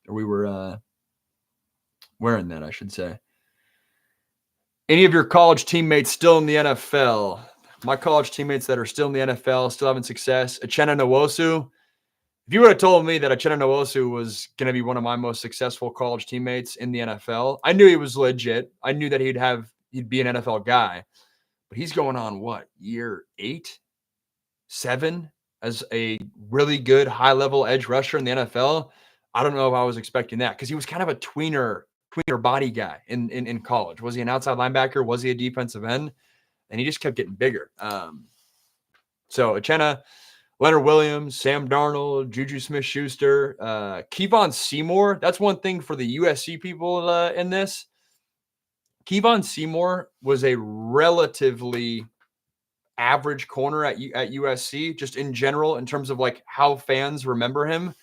Or we were wearing that, I should say. Any of your college teammates still in the NFL? My college teammates that are still in the NFL, still having success. Uchenna Nwosu. If you would have told me that Uchenna Nwosu was going to be one of my most successful college teammates in the NFL, I knew he was legit. I knew that he'd be an NFL guy. But he's going on what, year 8, 7 as a really good high-level edge rusher in the NFL? I don't know if I was expecting that because he was kind of a tweener body guy in college. Was he an outside linebacker? Was he a defensive end? And he just kept getting bigger. So Uchenna, Leonard Williams, Sam Darnold, Juju Smith-Schuster, Kevon Seymour. That's one thing for the USC people in this. Kevon Seymour was a relatively average corner at USC, just in general, in terms of like how fans remember him.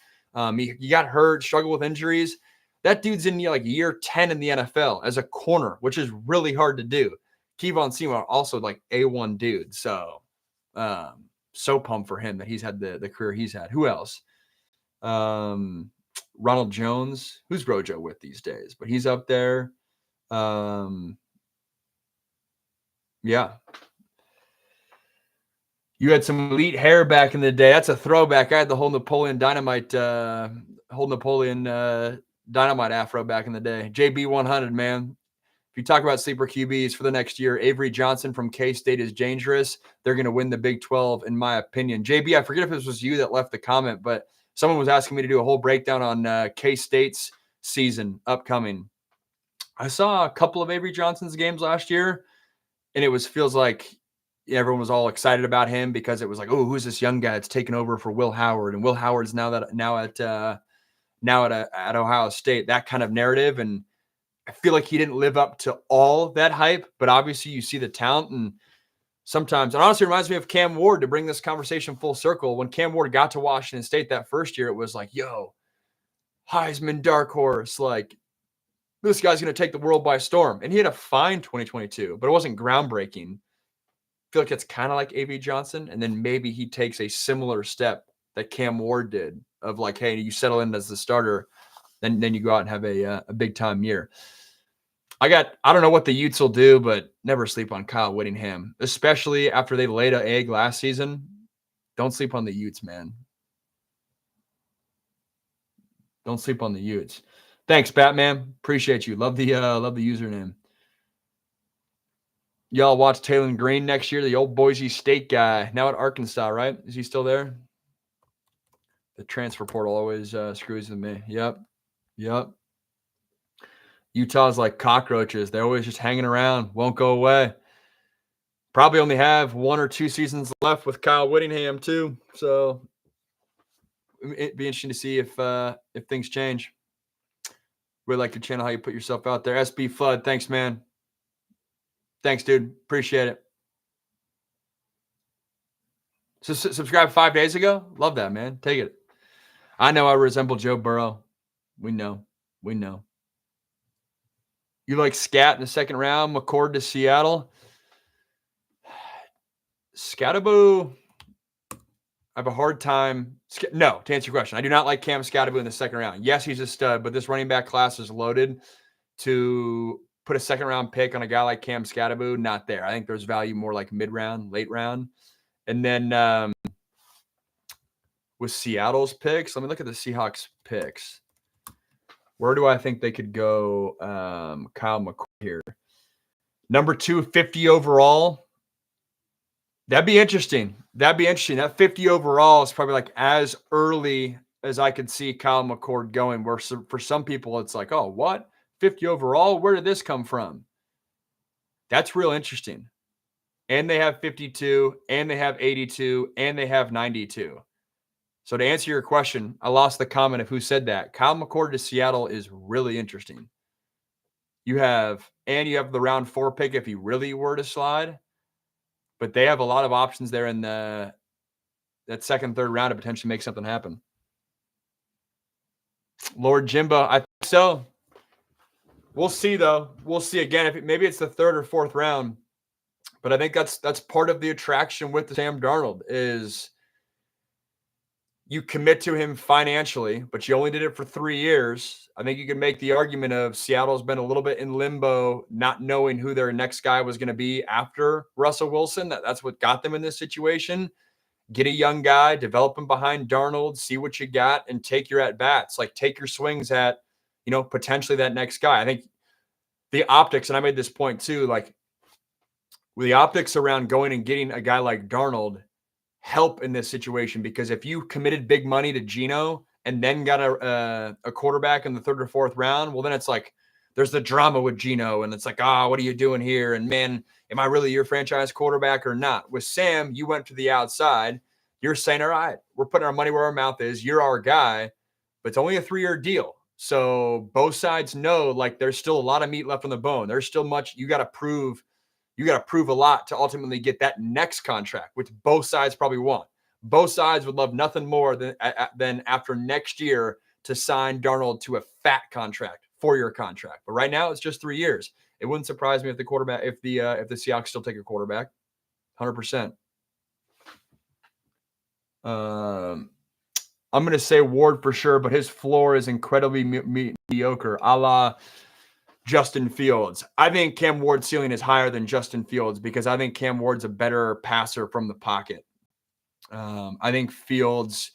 He got hurt, struggled with injuries. That dude's in like year 10 in the NFL as a corner, which is really hard to do. Kevon Seymour also like A1 dude. So pumped for him that he's had the career he's had. Who else? Ronald Jones. Who's Rojo with these days? But he's up there. Yeah. You had some elite hair back in the day. That's a throwback. I had the whole Napoleon Dynamite afro back in the day. JB 100, man. If you talk about sleeper QBs for the next year, Avery Johnson from K-State is dangerous. They're going to win the Big 12, in my opinion. JB, I forget if this was you that left the comment, but someone was asking me to do a whole breakdown on K-State's season upcoming. I saw a couple of Avery Johnson's games last year, and it feels like everyone was all excited about him because it was like, oh, who's this young guy that's taking over for Will Howard? And Will Howard's now at Ohio State, that kind of narrative. And I feel like he didn't live up to all that hype, but obviously you see the talent. And sometimes, and honestly, it reminds me of Cam Ward, to bring this conversation full circle. When Cam Ward got to Washington State that first year, it was like, yo, Heisman dark horse, like this guy's going to take the world by storm. And he had a fine 2022, but it wasn't groundbreaking. I feel like it's kind of like A.V. Johnson, and then maybe he takes a similar step that Cam Ward did of like, hey, you settle in as the starter, then you go out and have a big-time year. I don't know what the Utes will do, but never sleep on Kyle Whittingham, especially after they laid an egg last season. Don't sleep on the Utes, man. Don't sleep on the Utes. Thanks, Batman. Appreciate you. Love the username. Y'all watch Taylor Green next year, the old Boise State guy, now at Arkansas, right? Is he still there? The transfer portal always screws with me. Yep. Utah's like cockroaches. They're always just hanging around, won't go away. Probably only have 1 or 2 seasons left with Kyle Whittingham too. So it'd be interesting to see if things change. Really like your channel, how you put yourself out there. SB Flood, thanks, man. Thanks, dude. Appreciate it. So subscribed 5 days ago? Love that, man. Take it. I know I resemble Joe Burrow. We know. You like scat in the second round, McCord to Seattle? Scattaboo, I have a hard time. No, to answer your question, I do not like Cam Scattaboo in the second round. Yes, he's a stud, but this running back class is loaded. To put a second round pick on a guy like Cam Scattaboo, not there. I think there's value more like mid round, late round. And then with Seattle's picks, let me look at the Seahawks picks. Where do I think they could go? Kyle McCord here. Number 2, 50 overall. That'd be interesting. That 50 overall is probably like as early as I could see Kyle McCord going, where for some people it's like, oh, what? 50 overall? Where did this come from? That's real interesting. And they have 52, and they have 82, and they have 92. So to answer your question, I lost the comment of who said that. Kyle McCord to Seattle is really interesting. You have the round 4 pick if he really were to slide, but they have a lot of options there in that second, third round to potentially make something happen. Lord Jimbo, I think so. We'll see though. We'll see again. Maybe it's the 3rd or 4th round, but I think that's part of the attraction with Sam Darnold is you commit to him financially, but you only did it for 3 years. I think you can make the argument of Seattle's been a little bit in limbo, not knowing who their next guy was going to be after Russell Wilson. That's what got them in this situation. Get a young guy, develop him behind Darnold, see what you got, and take your at-bats. Like, take your swings at, potentially that next guy. I think the optics, and I made this point too, like, the optics around going and getting a guy like Darnold help in this situation, because if you committed big money to Geno and then got a quarterback in the 3rd or 4th round, well, then it's like there's the drama with Geno, and it's like, what are you doing here? And man, am I really your franchise quarterback or not? With Sam, you went to the outside. You're saying, all right, we're putting our money where our mouth is. You're our guy, but it's only a 3-year deal. So both sides know, like, there's still a lot of meat left on the bone. There's still much you got to prove. You got to prove a lot to ultimately get that next contract, which both sides probably want. Both sides would love nothing more than after next year to sign Darnold to a fat contract, 4-year contract. But right now it's just 3 years. It wouldn't surprise me if the Seahawks still take a quarterback, 100%. I'm going to say Ward for sure, but his floor is incredibly mediocre, a la Justin Fields. I think Cam Ward's ceiling is higher than Justin Fields because I think Cam Ward's a better passer from the pocket. I think Fields,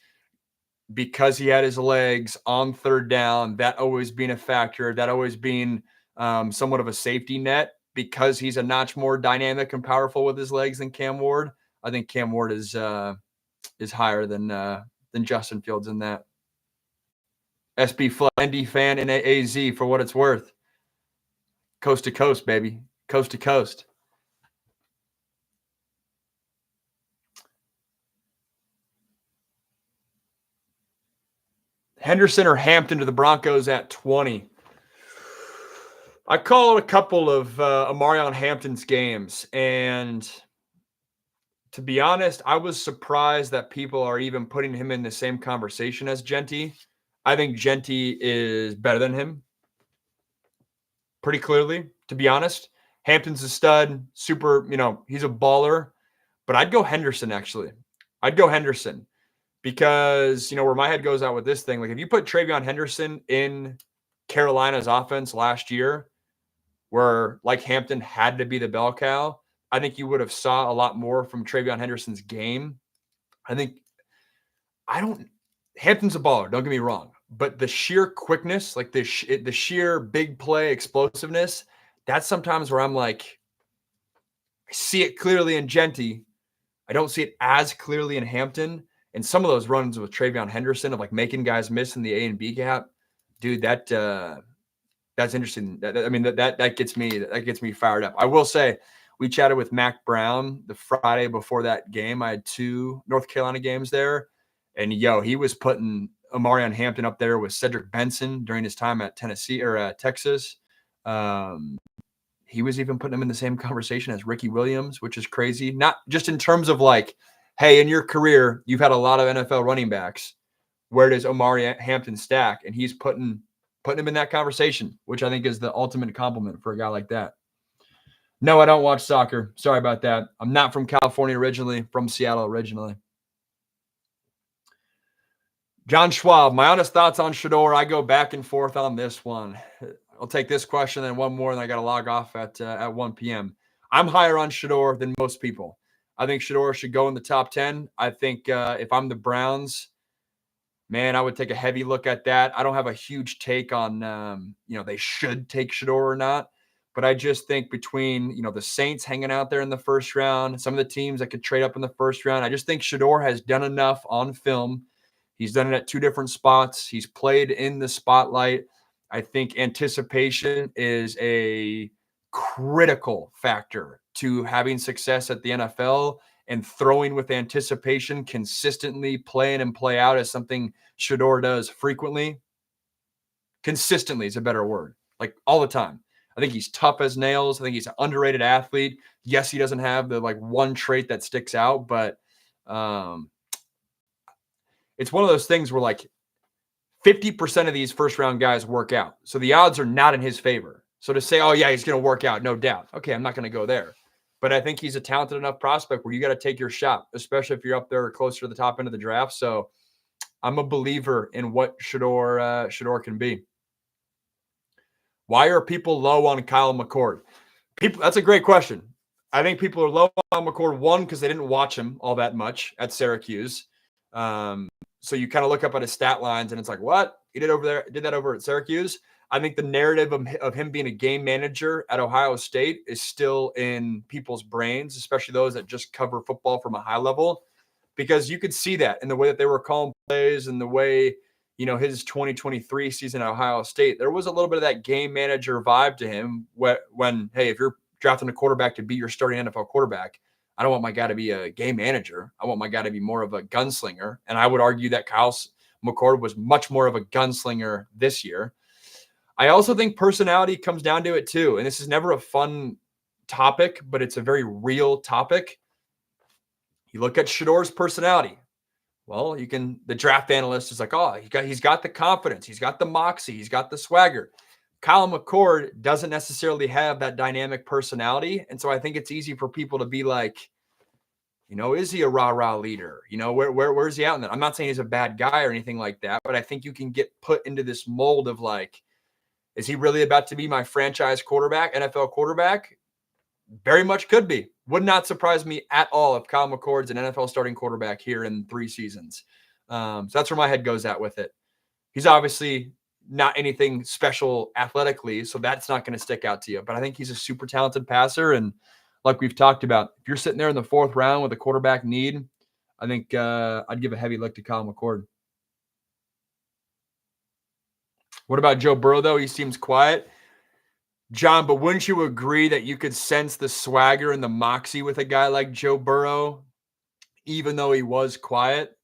because he had his legs on third down, that always being a factor, that always being somewhat of a safety net because he's a notch more dynamic and powerful with his legs than Cam Ward. I think Cam Ward is higher than Justin Fields in that. SB Flood, ND fan, and AZ for what it's worth. Coast to coast, baby. Coast to coast. Henderson or Hampton to the Broncos at 20. I called a couple of Amarion Hampton's games, and to be honest, I was surprised that people are even putting him in the same conversation as Genty. I think Genty is better than him, pretty clearly, to be honest. Hampton's a stud, super, he's a baller, but I'd go Henderson, actually. I'd go Henderson because, where my head goes out with this thing, like if you put Travion Henderson in Carolina's offense last year, where like Hampton had to be the bell cow, I think you would have saw a lot more from Travion Henderson's game. Hampton's a baller, don't get me wrong, but the sheer quickness, like the sheer big play explosiveness, that's sometimes where I'm like, I see it clearly in Genty. I don't see it as clearly in Hampton. And some of those runs with Travion Henderson of like making guys miss in the A and B gap, dude, that's interesting. That gets me fired up. I will say, we chatted with Mac Brown the Friday before that game. I had 2 North Carolina games there, and he was putting Amarion Hampton up there with Cedric Benson during his time at Tennessee or Texas. He was even putting him in the same conversation as Ricky Williams, which is crazy. Not just in terms of like, hey, in your career, you've had a lot of NFL running backs. Where does Omari Hampton stack? And he's putting him in that conversation, which I think is the ultimate compliment for a guy like that. No, I don't watch soccer. Sorry about that. I'm not from California originally, from Seattle originally. John Schwab, my honest thoughts on Shedeur. I go back and forth on this one. I'll take this question and one more, and I got to log off at 1 p.m. I'm higher on Shedeur than most people. I think Shedeur should go in the top 10. I think if I'm the Browns, man, I would take a heavy look at that. I don't have a huge take on, they should take Shedeur or not. But I just think between, the Saints hanging out there in the first round, some of the teams that could trade up in the first round, I just think Shedeur has done enough on film. He's done it at 2 different spots. He's played in the spotlight. I think anticipation is a critical factor to having success at the NFL, and throwing with anticipation consistently, play in and play out, is something Shedeur does frequently. Consistently is a better word, like all the time. I think he's tough as nails. I think he's an underrated athlete. Yes, he doesn't have the one trait that sticks out, but it's one of those things where 50% of these first round guys work out. So the odds are not in his favor. So to say, oh yeah, he's going to work out, no doubt. Okay, I'm not going to go there. But I think he's a talented enough prospect where you got to take your shot, especially if you're up there closer to the top end of the draft. So I'm a believer in what Shedeur can be. Why are people low on Kyle McCord? That's a great question. I think people are low on McCord, one, because they didn't watch him all that much at Syracuse. So you kind of look up at his stat lines and it's like, what? He did that over at Syracuse. I think the narrative of him being a game manager at Ohio State is still in people's brains, especially those that just cover football from a high level, because you could see that in the way that they were calling plays and the way, his 2023 season at Ohio State. There was a little bit of that game manager vibe to him when, hey, if you're drafting a quarterback to be your starting NFL quarterback, I don't want my guy to be a game manager. I want my guy to be more of a gunslinger. And I would argue that Kyle McCord was much more of a gunslinger this year. I also think personality comes down to it too. And this is never a fun topic, but it's a very real topic. You look at Shedeur's personality. Well, the draft analyst is like, oh, he's got the confidence. He's got the moxie. He's got the swagger. Kyle McCord doesn't necessarily have that dynamic personality. And so I think it's easy for people to be like, Is he a rah-rah leader? Where's he out in that? I'm not saying he's a bad guy or anything like that, but I think you can get put into this mold of like, is he really about to be my franchise quarterback, NFL quarterback? Very much could be. Would not surprise me at all if Kyle McCord's an NFL starting quarterback here in 3 seasons. So that's where my head goes at with it. He's obviously not anything special athletically, so that's not going to stick out to you. But I think he's a super talented passer. And like we've talked about, if you're sitting there in the 4th round with a quarterback need, I think I'd give a heavy look to Kyle McCord. What about Joe Burrow, though? He seems quiet. John, but wouldn't you agree that you could sense the swagger and the moxie with a guy like Joe Burrow, even though he was quiet?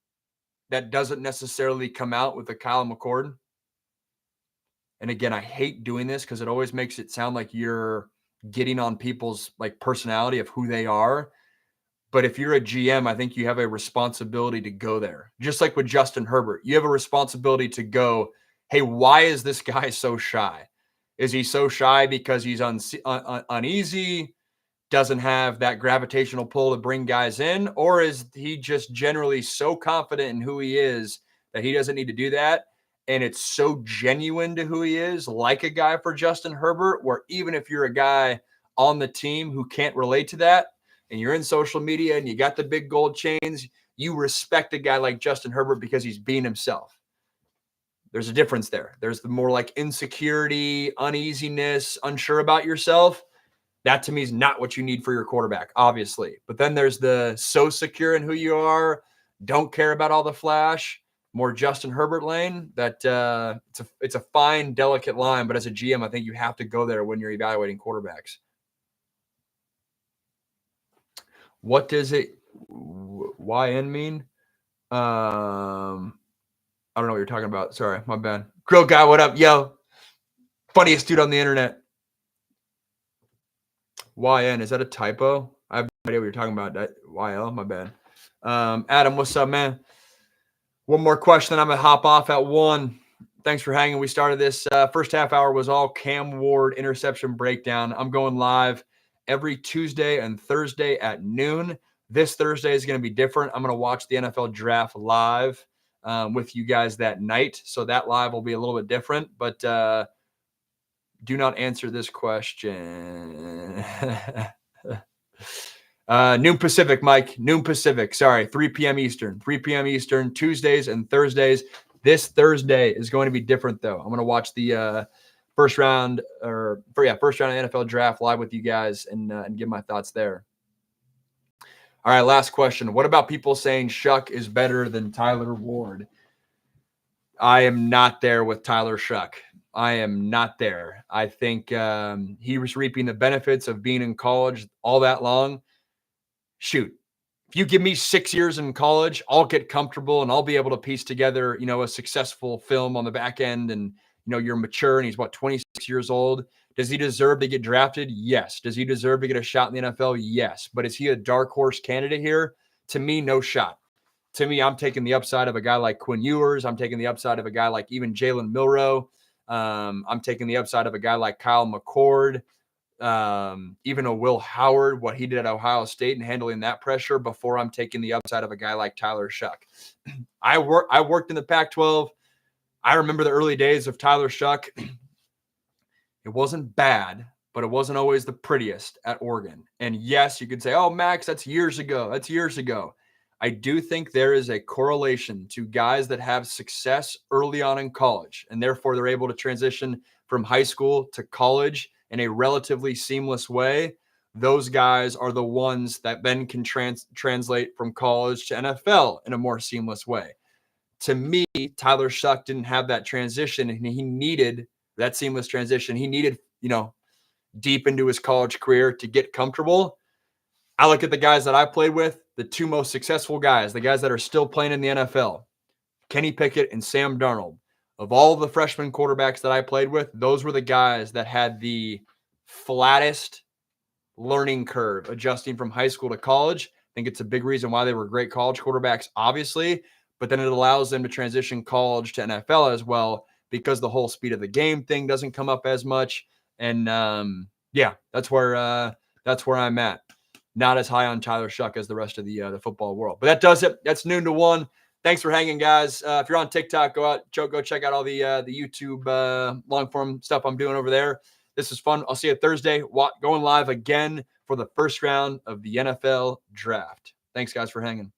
That doesn't necessarily come out with a Kyle McCord. And again, I hate doing this because it always makes it sound like you're getting on people's like personality of who they are. But if you're a GM, I think you have a responsibility to go there. Just like with Justin Herbert, you have a responsibility to go, hey, why is this guy so shy? Is he so shy because he's uneasy, doesn't have that gravitational pull to bring guys in? Or is he just generally so confident in who he is that he doesn't need to do that? And it's so genuine to who he is, like a guy for Justin Herbert, where even if you're a guy on the team who can't relate to that, and you're in social media and you got the big gold chains, you respect a guy like Justin Herbert because he's being himself. There's a difference there. There's the more like insecurity, uneasiness, unsure about yourself. That to me is not what you need for your quarterback, obviously. But then there's the so secure in who you are, don't care about all the flash, more Justin Herbert lane. That it's a fine, delicate line. But as a GM, I think you have to go there when you're evaluating quarterbacks. What does it YN mean? I don't know what you're talking about. Sorry, my bad. Grill guy, what up? Yo. Funniest dude on the internet. YN, is that a typo? I have no idea what you're talking about. YL, my bad. Adam, what's up, man? One more question, then I'm going to hop off at 1. Thanks for hanging. We started this first half hour was all Cam Ward interception breakdown. I'm going live every Tuesday and Thursday at noon. This Thursday is going to be different. I'm going to watch the NFL draft live with you guys that night. So that live will be a little bit different, but do not answer this question. Noon Pacific, Mike. Noon Pacific. Sorry, 3 p.m. Eastern. 3 p.m. Eastern, Tuesdays and Thursdays. This Thursday is going to be different, though. I'm going to watch the first round of the NFL draft live with you guys and give my thoughts there. All right, last question. What about people saying Shuck is better than Tyler Ward? I am not there with Tyler Shuck. I am not there. I think he was reaping the benefits of being in college all that long. Shoot, if you give me 6 years in college, I'll get comfortable and I'll be able to piece together, a successful film on the back end. And, you're mature and he's 26 years old. Does he deserve to get drafted? Yes. Does he deserve to get a shot in the NFL? Yes. But is he a dark horse candidate here? To me, no shot. To me, I'm taking the upside of a guy like Quinn Ewers. I'm taking the upside of a guy like even Jalen Milroe. I'm taking the upside of a guy like Kyle McCord. Even a Will Howard, what he did at Ohio State and handling that pressure before I'm taking the upside of a guy like Tyler Shuck. I worked in the Pac-12. I remember the early days of Tyler Shuck. It wasn't bad, but it wasn't always the prettiest at Oregon. And yes, you could say, oh, Max, that's years ago. I do think there is a correlation to guys that have success early on in college, and therefore they're able to transition from high school to college in a relatively seamless way. Those guys are the ones that then can translate from college to NFL in a more seamless way. To me, Tyler Shuck didn't have that transition, and he needed that seamless transition. He needed, deep into his college career to get comfortable. I look at the guys that I played with, the 2 most successful guys, the guys that are still playing in the NFL, Kenny Pickett and Sam Darnold. Of all the freshman quarterbacks that I played with, those were the guys that had the flattest learning curve adjusting from high school to college. I think it's a big reason why they were great college quarterbacks, obviously, but then it allows them to transition college to NFL as well because the whole speed of the game thing doesn't come up as much. And that's where I'm at. not as high on Tyler Shuck as the rest of the football world. But that does it. That's noon to 1. Thanks for hanging, guys. If you're on TikTok, go check out all the YouTube long form stuff I'm doing over there. This is fun. I'll see you Thursday. Going live again for the first round of the NFL draft. Thanks, guys, for hanging.